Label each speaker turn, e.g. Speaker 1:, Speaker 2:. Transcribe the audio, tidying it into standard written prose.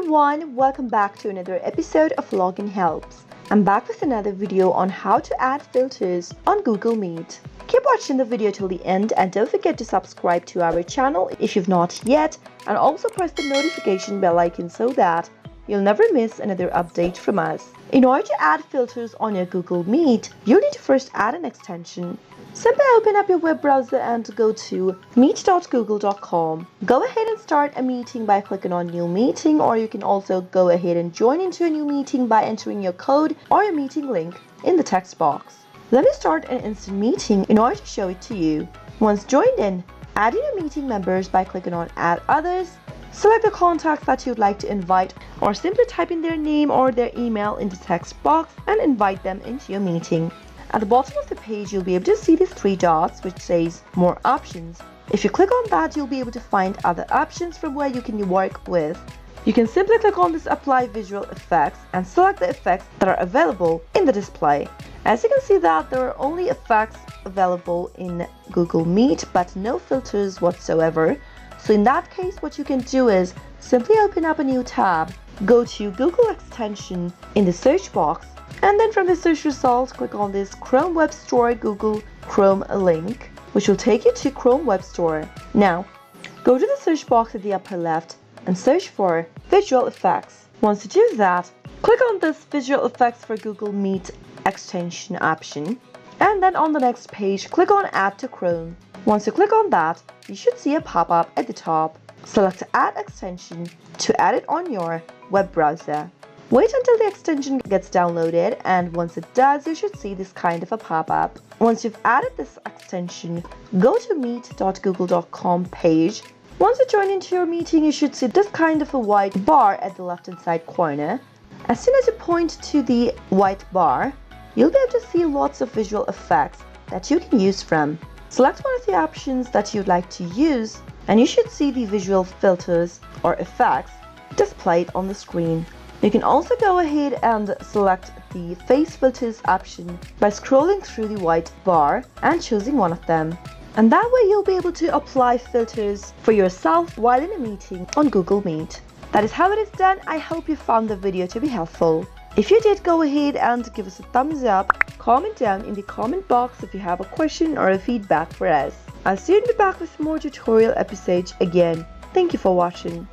Speaker 1: everyone, welcome back to another episode of Login Helps. I'm back with another video on how to add filters on Google Meet. Keep watching the video till the end and don't forget to subscribe to our channel if you've not yet, and also press the notification bell icon so that you'll never miss another update from us. In order to add filters on your Google Meet, you need to first add an extension. Simply open up your web browser and go to meet.google.com. Go ahead and start a meeting by clicking on New Meeting, or you can also go ahead and join into a new meeting by entering your code or your meeting link in the text box. Let me start an instant meeting in order to show it to you. Once joined in, add in your meeting members by clicking on Add Others. Select the contacts that you'd like to invite, or simply type in their name or their email in the text box and invite them into your meeting. At the bottom of the page, you'll be able to see these three dots which says More Options. If you click on that, you'll be able to find other options from where you can work with. You can simply click on this Apply Visual Effects and select the effects that are available in the display. As you can see that there are only effects available in Google Meet but no filters whatsoever. So in that case, what you can do is simply open up a new tab, go to Google Extension in the search box, and then from the search result, click on this Chrome Web Store Google Chrome link, which will take you to Chrome Web Store. Now, go to the search box at the upper left and search for Visual Effects. Once you do that, click on this Visual Effects for Google Meet extension option, and then on the next page, click on Add to Chrome. Once you click on that, you should see a pop-up at the top. Select Add Extension to add it on your web browser. Wait until the extension gets downloaded, and once it does, you should see this kind of a pop-up. Once you've added this extension, go to meet.google.com page. Once you join into your meeting, you should see this kind of a white bar at the left-hand side corner. As soon as you point to the white bar, you'll be able to see lots of visual effects that you can use from. Select one of the options that you'd like to use, and you should see the visual filters or effects displayed on the screen. You can also go ahead and select the Face Filters option by scrolling through the white bar and choosing one of them. And that way you'll be able to apply filters for yourself while in a meeting on Google Meet. That is how it is done. I hope you found the video to be helpful. If you did, go ahead and give us a thumbs up. Comment down in the comment box if you have a question or a feedback for us. I'll soon be back with more tutorial episodes again. Thank you for watching.